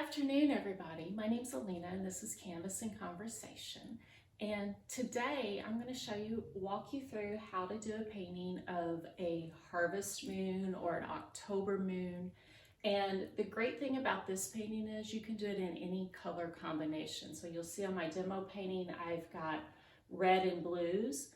afternoon, everybody. My name's Alina, and this is Canvas and Conversation. And today I'm going to walk you through how to do a painting of a harvest moon or an October moon. And the great thing about this painting is you can do it in any color combination. So you'll see on my demo painting, I've got red and blues.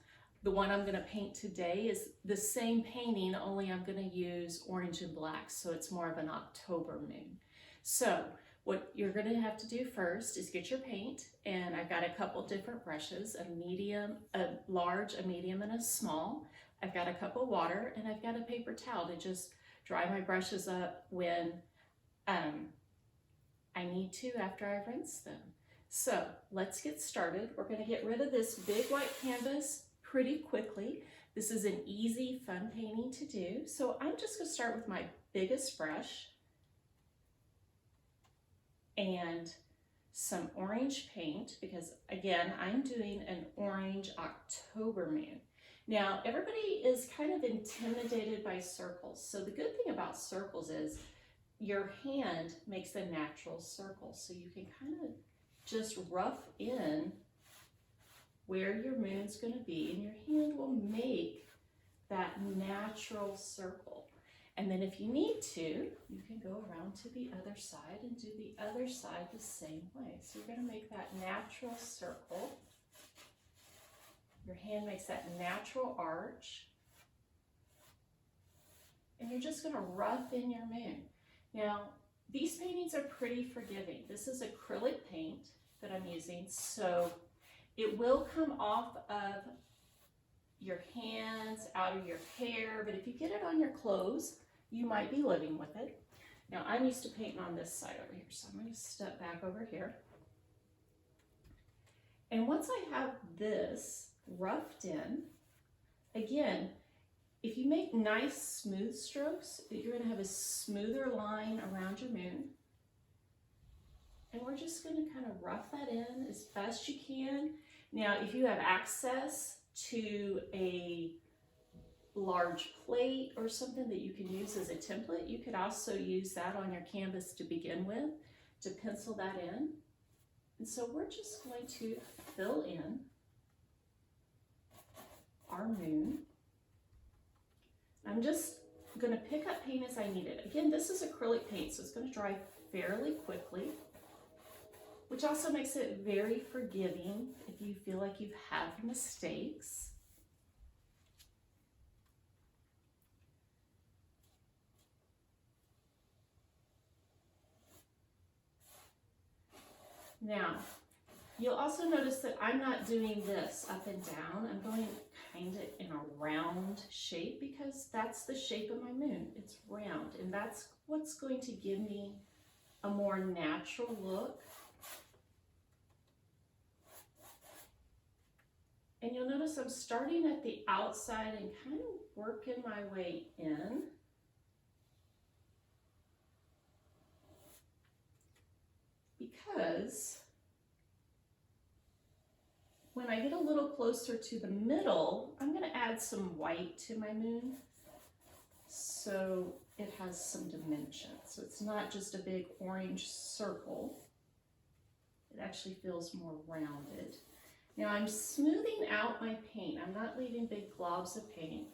The one I'm going to paint today is the same painting, only I'm going to use orange and black, so it's more of an October moon. So what you're going to have to do first is get your paint, and I've got a couple different brushes, a medium, a large, a medium, and a small. I've got a cup of water, and I've got a paper towel to just dry my brushes up when I need to after I've rinsed them. So let's get started. We're going to get rid of this big white canvas pretty quickly. This is an easy, fun painting to do. So I'm just going to start with my biggest brush and some orange paint, because again, I'm doing an orange October moon. Now, everybody is kind of intimidated by circles. So the good thing about circles is your hand makes a natural circle. So you can kind of just rough in where your moon's going to be, and your hand will make that natural circle. And then if you need to, you can go around to the other side and do the other side the same way. So you're going to make that natural circle. Your hand makes that natural arch. And you're just going to rough in your moon. Now, these paintings are pretty forgiving. This is acrylic paint that I'm using, so it will come off of your hands, out of your hair, but if you get it on your clothes, you might be living with it. Now, I'm used to painting on this side over here, so I'm going to step back over here. And once I have this roughed in, again, if you make nice smooth strokes, you're going to have a smoother line around your moon. And we're just going to kind of rough that in as best you can. Now, if you have access to a large plate or something that you can use as a template, you could also use that on your canvas to begin with to pencil that in. And so we're just going to fill in our moon. I'm just going to pick up paint as I need it. Again, this is acrylic paint, so it's going to dry fairly quickly, which also makes it very forgiving if you feel like you've had mistakes. Now, you'll also notice that I'm not doing this up and down. I'm going kind of in a round shape because that's the shape of my moon. It's round, and that's what's going to give me a more natural look. And you'll notice I'm starting at the outside and kind of working my way in. Because when I get a little closer to the middle, I'm going to add some white to my moon so it has some dimension. So it's not just a big orange circle. It actually feels more rounded. Now I'm smoothing out my paint. I'm not leaving big globs of paint.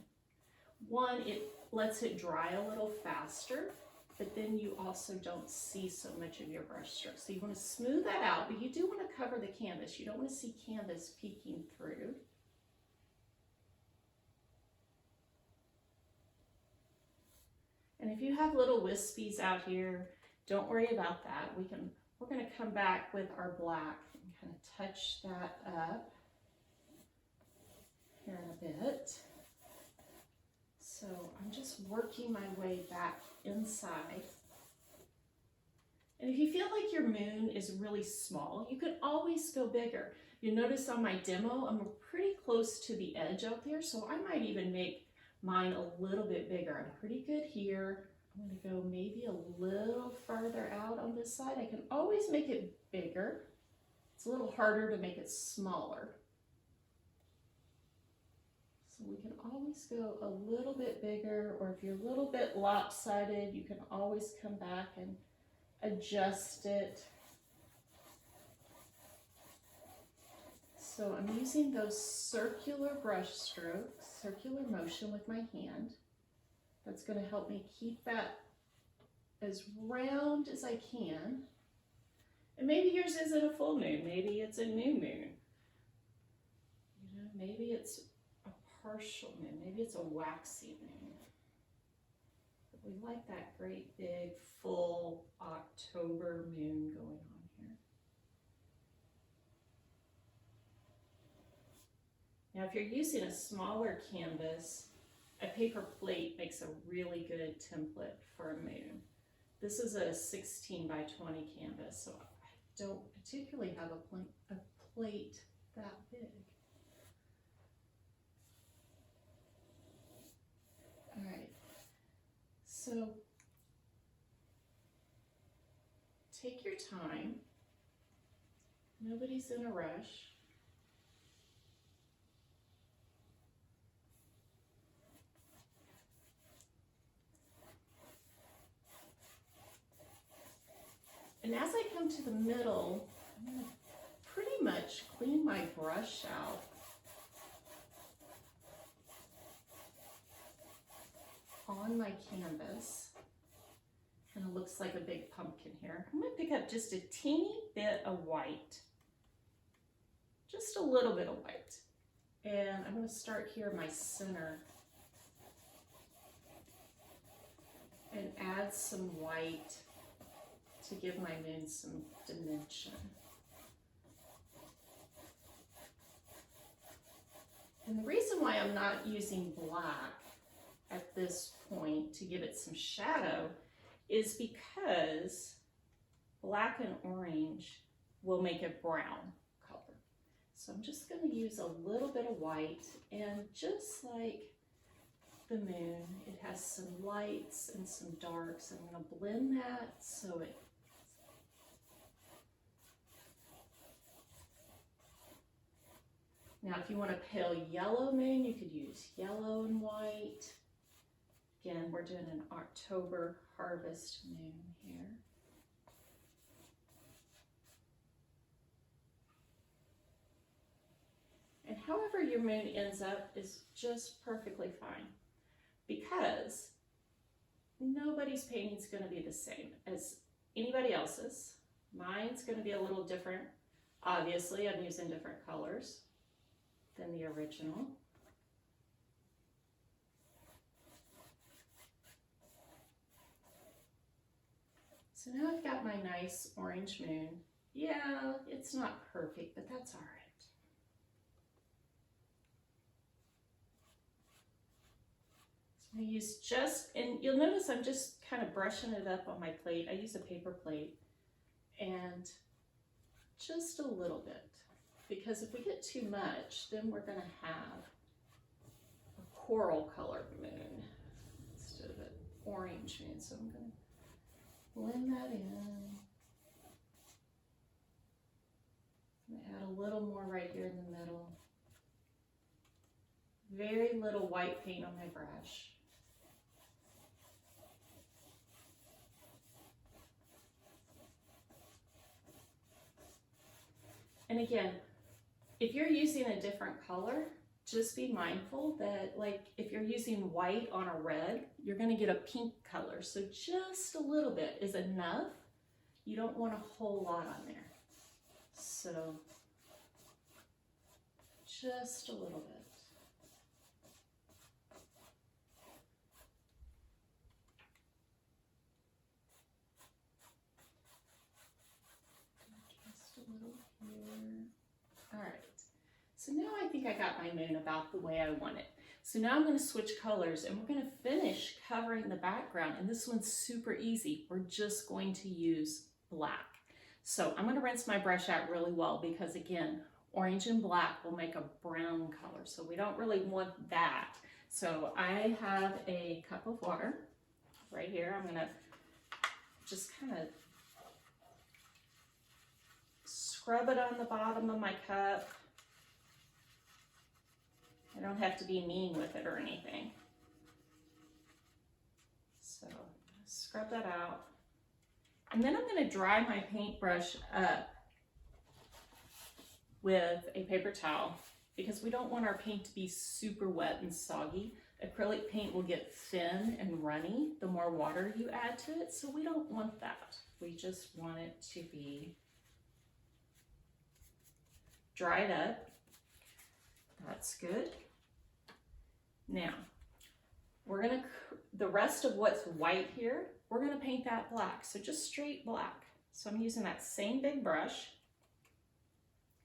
One, it lets it dry a little faster, but then you also don't see so much of your brush strokes. So you want to smooth that out, but you do want to cover the canvas. You don't want to see canvas peeking through. And if you have little wispies out here, don't worry about that. We're going to come back with our black and kind of touch that up here in a bit. So I'm just working my way back inside. And if you feel like your moon is really small, you could always go bigger. You notice on my demo, I'm pretty close to the edge out there, so I might even make mine a little bit bigger. I'm pretty good here. I'm going to go maybe a little farther out on this side. I can always make it bigger. It's a little harder to make it smaller. So we can always go a little bit bigger, or if you're a little bit lopsided, you can always come back and adjust it. So I'm using those circular brush strokes, circular motion with my hand. That's going to help me keep that as round as I can. And maybe yours isn't a full moon, maybe it's a new moon. You know, maybe it's a partial moon, maybe it's a waxy moon. But we like that great big full October moon going on here. Now if you're using a smaller canvas, a paper plate makes a really good template for a moon. This is a 16 by 20 canvas, so I don't particularly have a plate that big. All right, so take your time. Nobody's in a rush. And as I come to the middle, I'm going to pretty much clean my brush out. On my canvas. Kind of looks like a big pumpkin here. I'm going to pick up just a teeny bit of white. Just a little bit of white. And I'm going to start here in my center. And add some white to give my moon some dimension. And the reason why I'm not using black at this point to give it some shadow is because black and orange will make a brown color. So I'm just going to use a little bit of white, and just like the moon, it has some lights and some darks. I'm going to blend that so it Now, if you want a pale yellow moon, you could use yellow and white. Again, we're doing an October harvest moon here. And however your moon ends up is just perfectly fine, because nobody's painting is going to be the same as anybody else's. Mine's going to be a little different. Obviously, I'm using different colors than the original. So now I've got my nice orange moon. Yeah, it's not perfect, but that's all right. So I use and you'll notice I'm just kind of brushing it up on my plate. I use a paper plate, and just a little bit. Because if we get too much, then we're going to have a coral colored moon instead of an orange moon. So I'm going to blend that in. I'm going to add a little more right here in the middle. Very little white paint on my brush. And again, if you're using a different color, just be mindful that, like, if you're using white on a red, you're going to get a pink color. So just a little bit is enough. You don't want a whole lot on there. So just a little bit. Just a little here. All right. So now I think I got my moon about the way I want it. So now I'm going to switch colors, and we're going to finish covering the background. And this one's super easy. We're just going to use black. So I'm going to rinse my brush out really well, because again, orange and black will make a brown color. So we don't really want that. So I have a cup of water right here. I'm going to just kind of scrub it on the bottom of my cup. I don't have to be mean with it or anything. So scrub that out. And then I'm going to dry my paintbrush up with a paper towel because we don't want our paint to be super wet and soggy. Acrylic paint will get thin and runny the more water you add to it, so we don't want that. We just want it to be dried up. That's good. Now, the rest of what's white here, we're gonna paint that black, so just straight black. So I'm using that same big brush,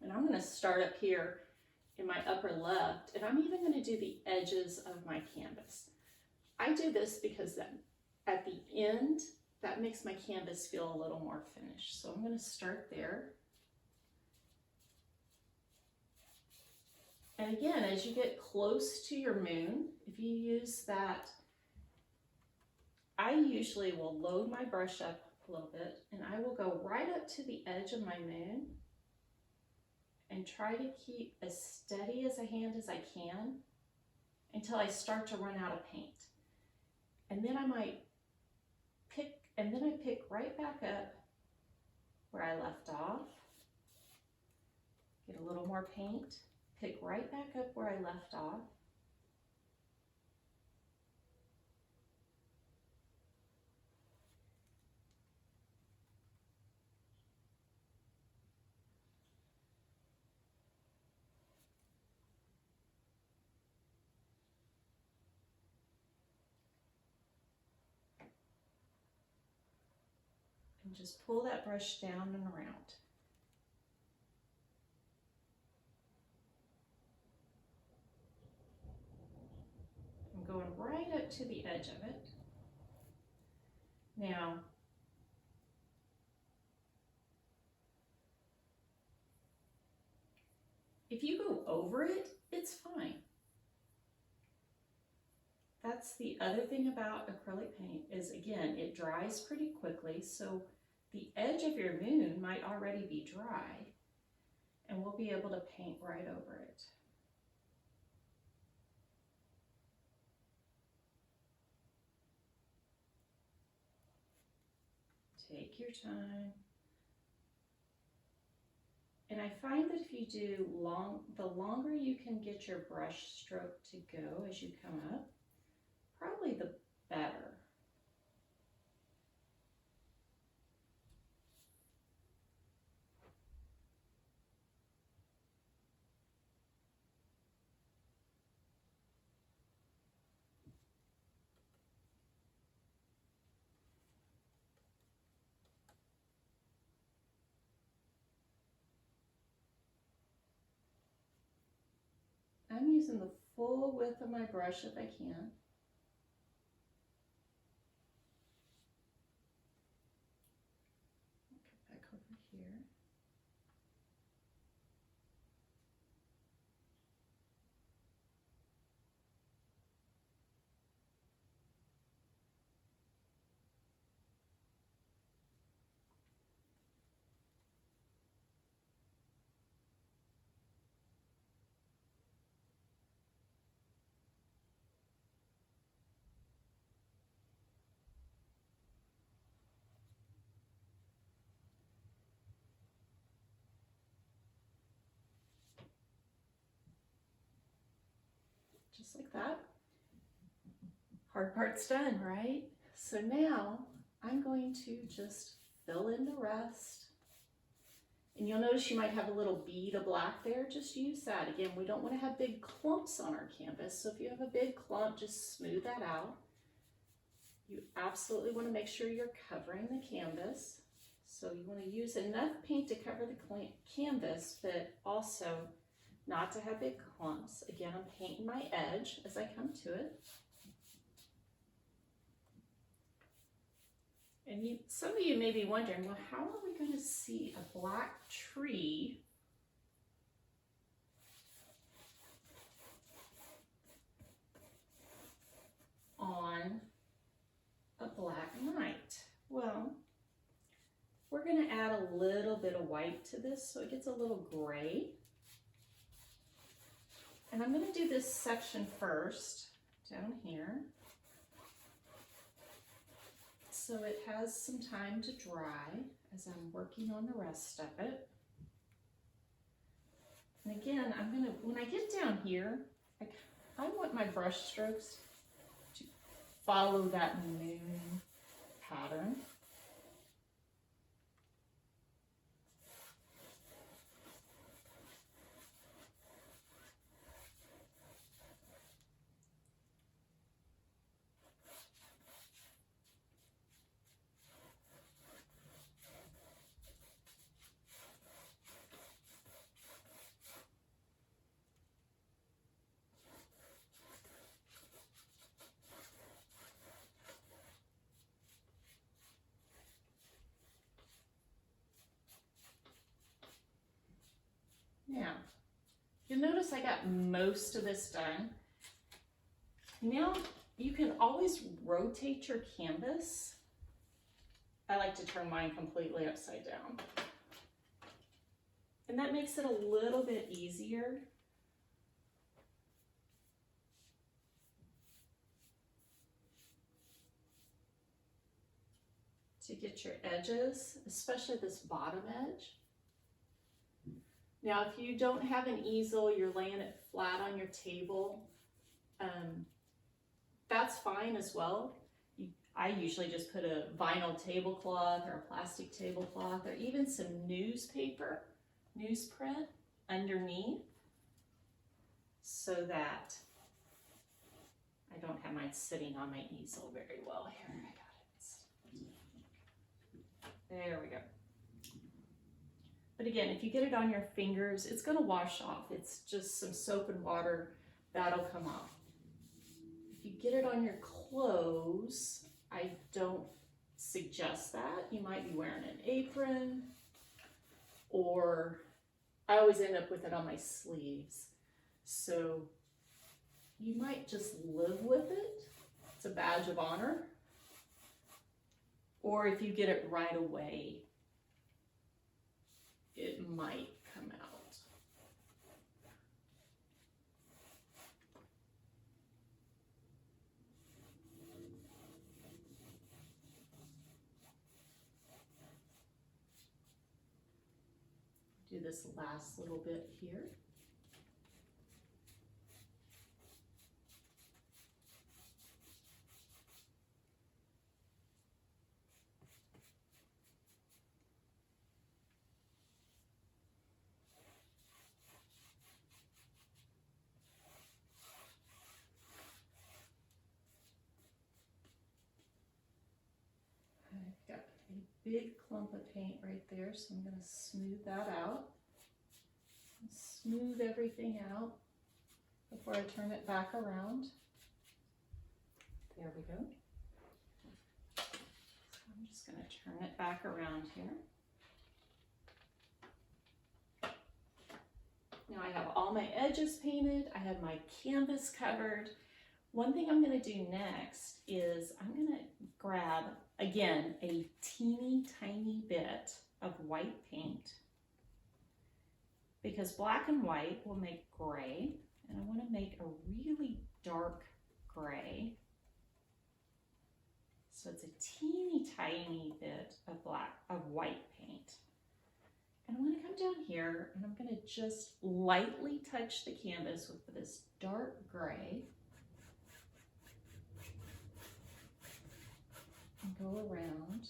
and I'm gonna start up here in my upper left, and I'm even gonna do the edges of my canvas. I do this because then at the end, that makes my canvas feel a little more finished. So I'm gonna start there. And again, as you get close to your moon, if you use that, I usually will load my brush up a little bit and I will go right up to the edge of my moon and try to keep as steady as a hand as I can until I start to run out of paint. And then I might pick right back up where I left off, get a little more paint, pick right back up where I left off. And just pull that brush down and around. I'm going right up to the edge of it. Now, if you go over it, it's fine. That's the other thing about acrylic paint is, again, it dries pretty quickly, so the edge of your moon might already be dry, and we'll be able to paint right over it. Take your time. And I find that if you do the longer you can get your brush stroke to go as you come up, probably the better. I'm using the full width of my brush if I can. Get back over here. Just like that. Hard part's done, right? So now I'm going to just fill in the rest. And you'll notice you might have a little bead of black there. Just use that. Again, we don't want to have big clumps on our canvas. So if you have a big clump, just smooth that out. You absolutely want to make sure you're covering the canvas. So you want to use enough paint to cover the canvas, but also not to have big clumps. Again, I'm painting my edge as I come to it. And some of you may be wondering, well, how are we going to see a black tree on a black night? Well, we're going to add a little bit of white to this so it gets a little gray. And I'm going to do this section first, down here. so it has some time to dry as I'm working on the rest of it. And again, when I get down here, I want my brush strokes to follow that moon pattern. Now, you'll notice I got most of this done. Now, you can always rotate your canvas. I like to turn mine completely upside down. And that makes it a little bit easier to get your edges, especially this bottom edge. Now, if you don't have an easel, you're laying it flat on your table, that's fine as well. I usually just put a vinyl tablecloth or a plastic tablecloth or even some newspaper, newsprint underneath so that I don't have mine sitting on my easel very well. Here, I got it. There we go. But again, if you get it on your fingers, it's going to wash off. It's just some soap and water, that'll come off. If you get it on your clothes, I don't suggest that. You might be wearing an apron, or I always end up with it on my sleeves. So you might just live with it. It's a badge of honor. Or if you get it right away, it might come out. Do this last little bit here. I've got a big clump of paint right there, so I'm going to smooth that out. Smooth everything out before I turn it back around. There we go. So I'm just going to turn it back around here. Now I have all my edges painted. I have my canvas covered. One thing I'm going to do next is I'm going to grab, again, a teeny tiny bit of white paint, because black and white will make gray, and I want to make a really dark gray. So it's a teeny tiny bit of white paint. And I'm going to come down here and I'm going to just lightly touch the canvas with this dark gray and go around.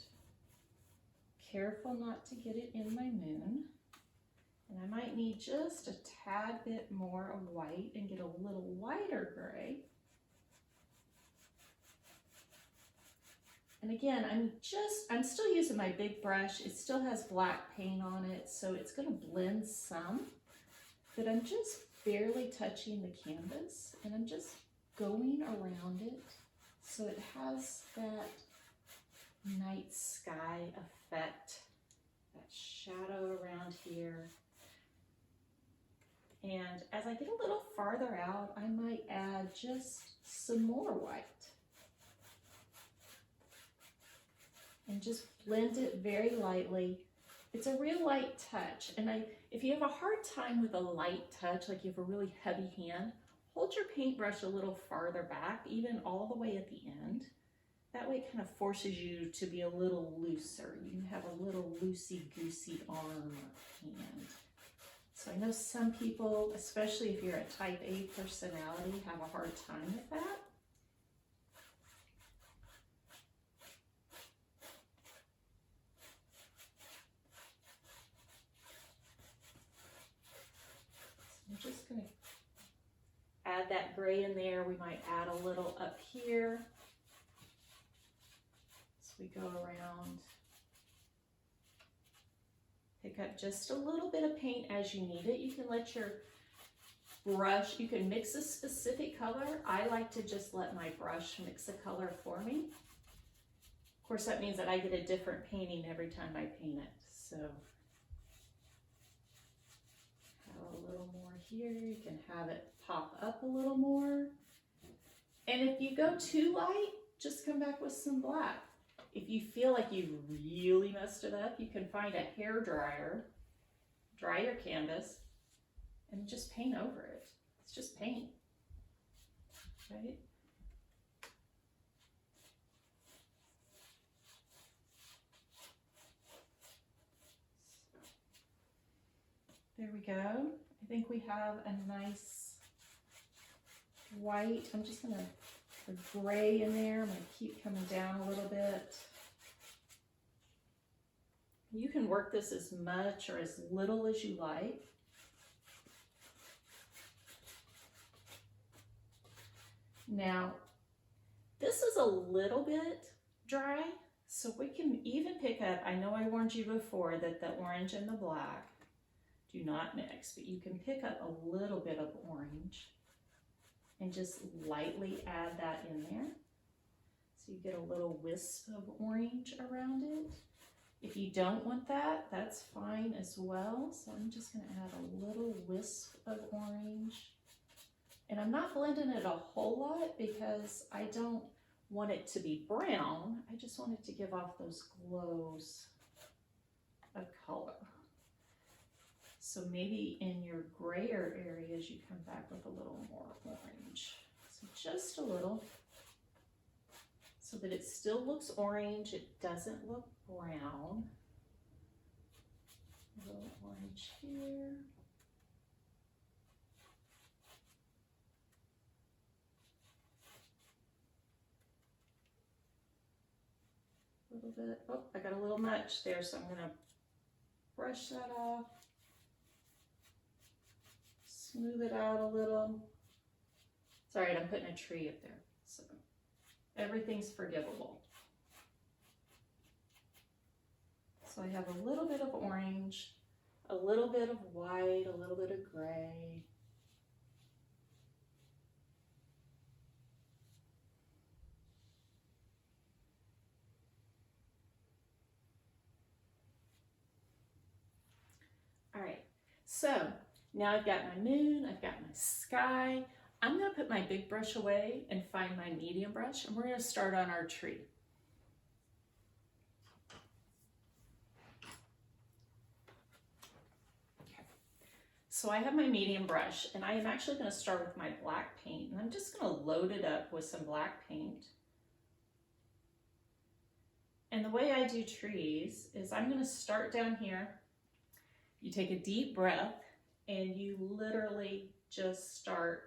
Careful not to get it in my moon. And I might need just a tad bit more of white and get a little lighter gray. And again, I'm still using my big brush. It still has black paint on it, so it's going to blend some. But I'm just barely touching the canvas, and I'm just going around it so it has that night sky effect, that shadow around here. And as I get a little farther out, I might add just some more white. And just blend it very lightly. It's a real light touch. And if you have a hard time with a light touch, like you have a really heavy hand, hold your paintbrush a little farther back, even all the way at the end. That way it kind of forces you to be a little looser. You can have a little loosey-goosey arm or hand. So I know some people, especially if you're a type A personality, have a hard time with that. So I'm just going to add that gray in there. We might add a little up here. So we go around. Pick up just a little bit of paint as you need it. You can let your brush, you can mix a specific color. I like to just let my brush mix a color for me. Of course, that means that I get a different painting every time I paint it. So have a little more here. You can have it pop up a little more. And if you go too light, just come back with some black. If you feel like you really messed it up, you can find a hair dryer, dry your canvas, and just paint over it. It's just paint, right? There we go. I think we have a nice white. I'm just gonna the gray in there. I'm going to keep coming down a little bit. You can work this as much or as little as you like. Now, this is a little bit dry, so we can even pick up, I know I warned you before that the orange and the black do not mix, but you can pick up a little bit of orange and just lightly add that in there. So you get a little wisp of orange around it. If you don't want that, that's fine as well. So I'm just gonna add a little wisp of orange. And I'm not blending it a whole lot because I don't want it to be brown. I just want it to give off those glows of color. So maybe in your grayer areas, you come back with a little more orange. So just a little, so that it still looks orange, it doesn't look brown. A little orange here. A little bit, oh, I got a little much there, so I'm gonna brush that off. Smooth it out a little. It's all right, I'm putting a tree up there, so everything's forgivable. So I have a little bit of orange, a little bit of white, a little bit of gray. All right, so now I've got my moon, I've got my sky. I'm gonna put my big brush away and find my medium brush, and we're gonna start on our tree. Okay. So I have my medium brush, and I am actually gonna start with my black paint, and I'm just gonna load it up with some black paint. And the way I do trees is I'm gonna start down here. You take a deep breath, and you literally just start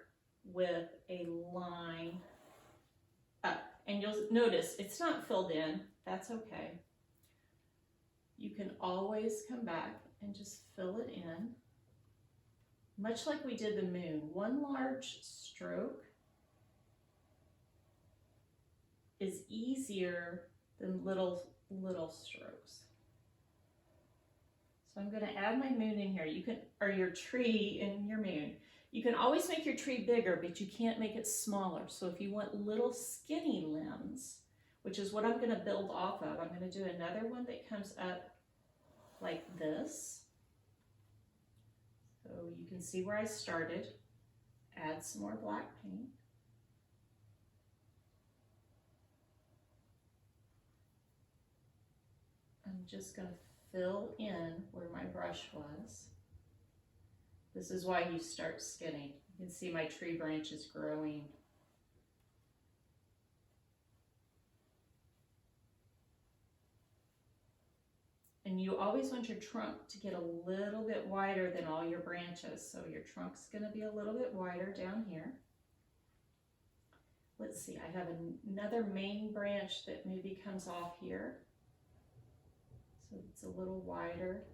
with a line up. And you'll notice it's not filled in, that's okay. You can always come back and just fill it in. Much like we did the moon, one large stroke is easier than little strokes. So I'm going to add my moon in here. You can, or your tree in your moon. You can always make your tree bigger, but you can't make it smaller. So if you want little skinny limbs, which is what I'm going to build off of, I'm going to do another one that comes up like this. So you can see where I started. Add some more black paint. I'm just going to fill in where my brush was. This is why you start skinny. You can see my tree branches growing. And you always want your trunk to get a little bit wider than all your branches. So your trunk's going to be a little bit wider down here. Let's see, I have another main branch that maybe comes off here. So it's a little wider.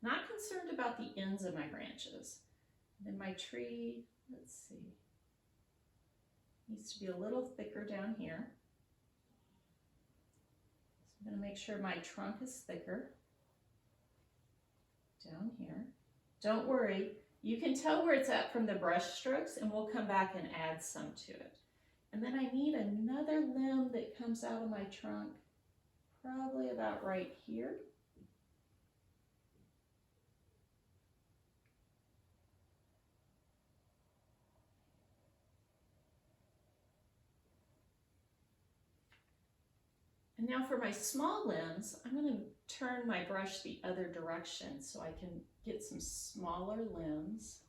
Not concerned about the ends of my branches. Then my tree, let's see, needs to be a little thicker down here. So I'm going to make sure my trunk is thicker down here. Don't worry, you can tell where it's at from the brush strokes, and we'll come back and add some to it. And then I need another limb that comes out of my trunk, probably about right here. And now for my small limbs, I'm going to turn my brush the other direction so I can get some smaller limbs.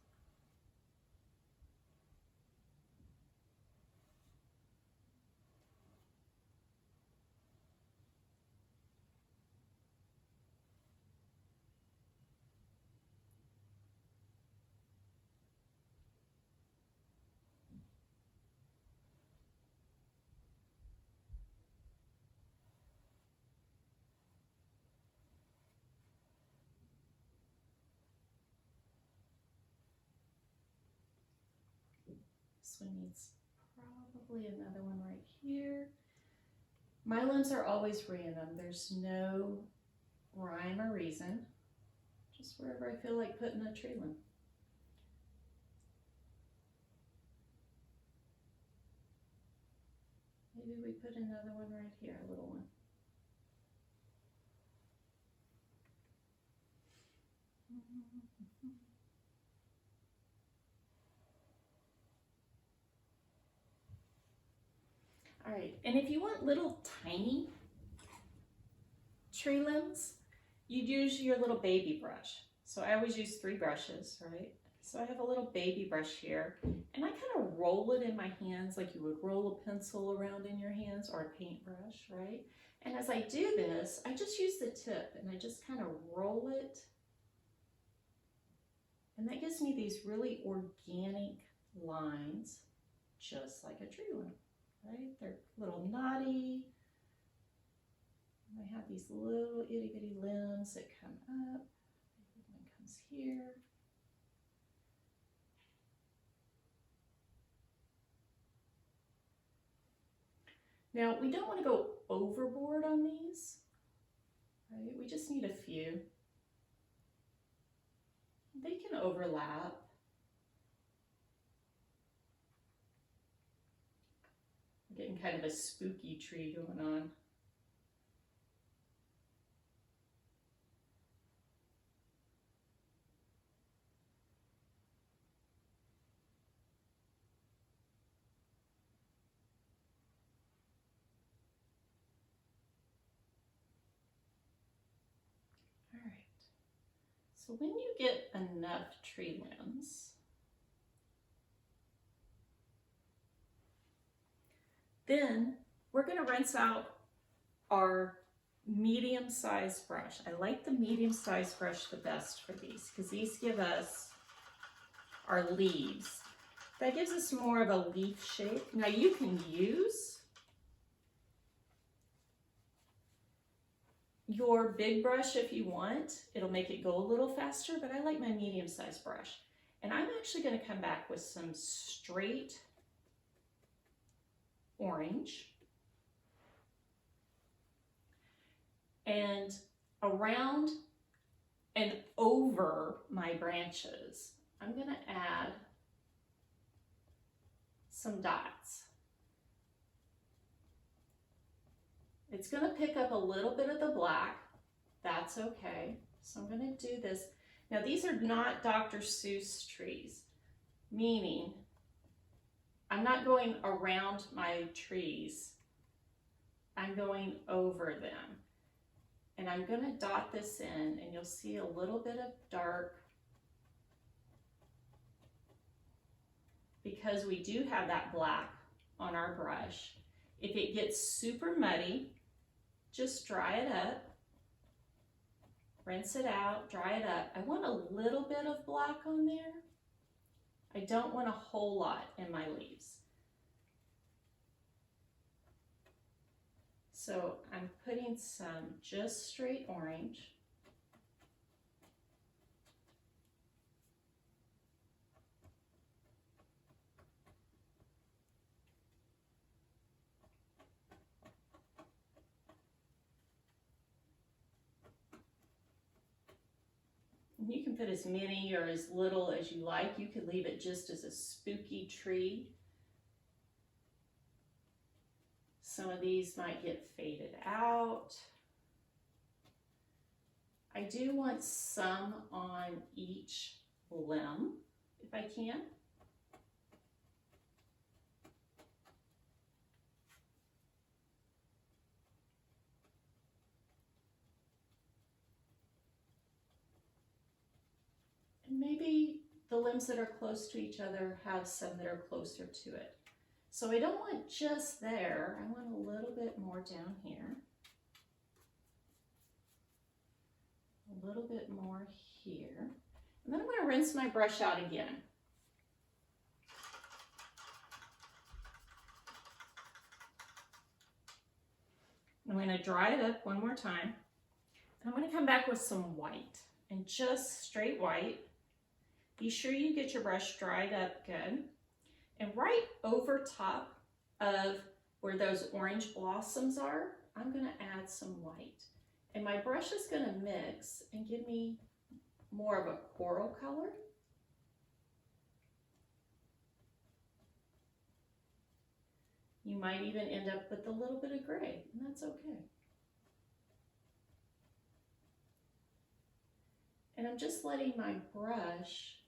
This one needs probably another one right here. My limbs are always random. There's no rhyme or reason. Just wherever I feel like putting a tree limb. Maybe we put another one right here, a little one. All right, and if you want little tiny tree limbs, you'd use your little baby brush. So I always use 3 brushes, right? So I have a little baby brush here, and I kind of roll it in my hands like you would roll a pencil around in your hands, or a paintbrush, right? And as I do this, I just use the tip and I just kind of roll it. And that gives me these really organic lines, just like a tree limb, right? They're a little knotty. And I have these little itty bitty limbs that come up. One comes here. Now, we don't want to go overboard on these, right? We just need a few. They can overlap. I'm getting kind of a spooky tree going on. So when you get enough tree limbs, then we're going to rinse out our medium-sized brush. I like the medium-sized brush the best for these because these give us our leaves. That gives us more of a leaf shape. Now you can use your big brush if you want. It'll make it go a little faster, but I like my medium-sized brush. And I'm actually going to come back with some straight orange. And around and over my branches, I'm going to add some dots. It's going to pick up a little bit of the black. That's okay. So I'm going to do this. Now these are not Dr. Seuss trees, meaning I'm not going around my trees. I'm going over them. And I'm going to dot this in, and you'll see a little bit of dark because we do have that black on our brush. If it gets super muddy, just dry it up, rinse it out, dry it up. I want a little bit of black on there. I don't want a whole lot in my leaves. So I'm putting some just straight orange. You can put as many or as little as you like. You could leave it just as a spooky tree. Some of these might get faded out. I do want some on each limb, if I can. And maybe the limbs that are close to each other have some that are closer to it. So I don't want just there, I want a little bit more down here. A little bit more here. And then I'm going to rinse my brush out again. I'm going to dry it up one more time. And I'm going to come back with some white, and just straight white. Be sure you get your brush dried up good. And right over top of where those orange blossoms are, I'm going to add some white. And my brush is going to mix and give me more of a coral color. You might even end up with a little bit of gray, and that's okay. And I'm just letting my brush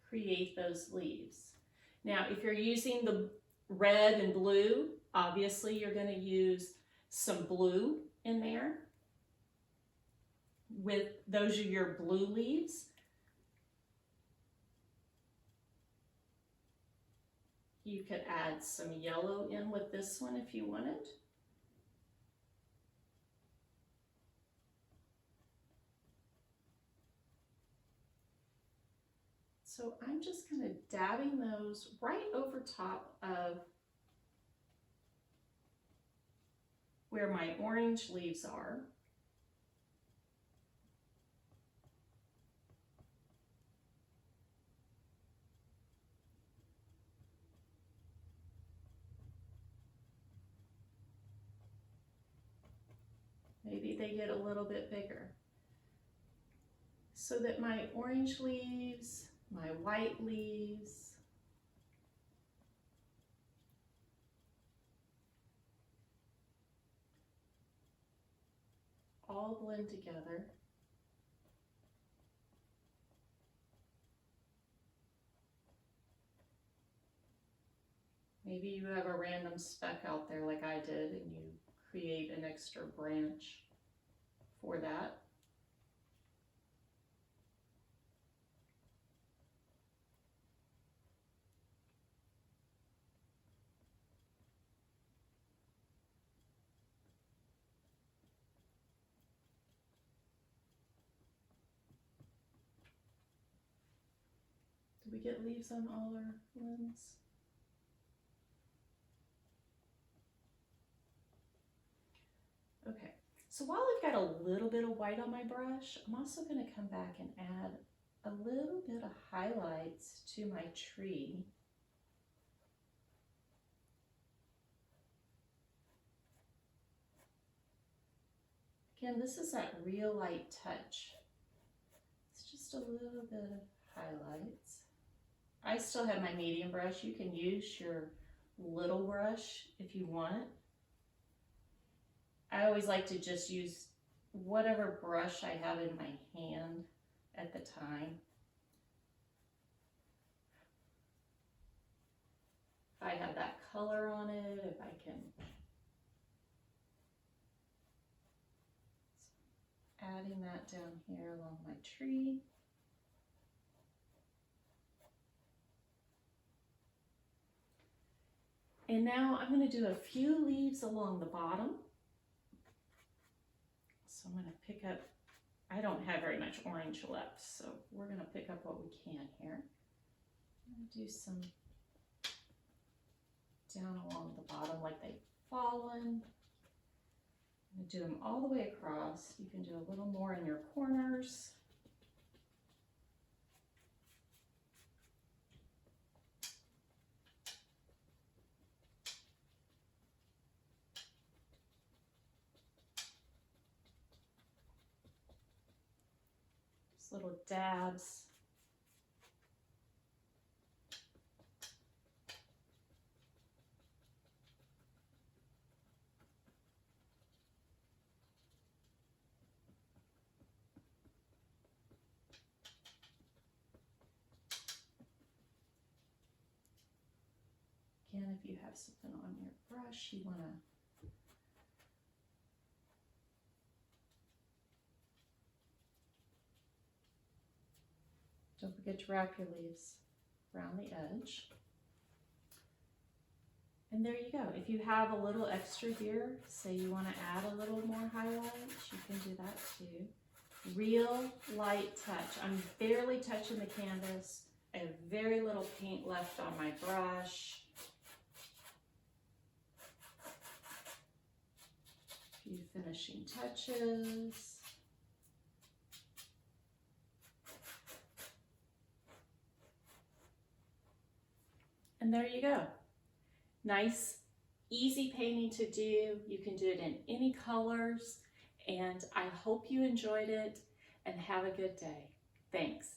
create those leaves. Now, if you're using the red and blue, obviously you're going to use some blue in there. With those are your blue leaves. You could add some yellow in with this one if you wanted. So I'm just kind of dabbing those right over top of where my orange leaves are. Maybe they get a little bit bigger. So that my orange leaves, my white leaves, all blend together. Maybe you have a random speck out there like I did and you create an extra branch for that. Did we get leaves on all our limbs? Okay, so while I've got a little bit of white on my brush, I'm also going to come back and add a little bit of highlights to my tree. Again, this is that real light touch. It's just a little bit of highlights. I still have my medium brush. You can use your little brush if you want. I always like to just use whatever brush I have in my hand at the time. If I have that color on it, if I can. So adding that down here along my tree. And now I'm going to do a few leaves along the bottom. So I'm going to pick up, I don't have very much orange left, so we're going to pick up what we can here. I'm going to do some down along the bottom like they've fallen. I'm going to do them all the way across. You can do a little more in your corners. Just little dabs. Again, if you have something on your brush, you want to don't forget to wrap your leaves around the edge. And there you go. If you have a little extra here, say you want to add a little more highlights, you can do that too. Real light touch. I'm barely touching the canvas. I have very little paint left on my brush. A few finishing touches. And there you go. Nice, easy painting to do. You can do it in any colors, and I hope you enjoyed it, and have a good day. Thanks.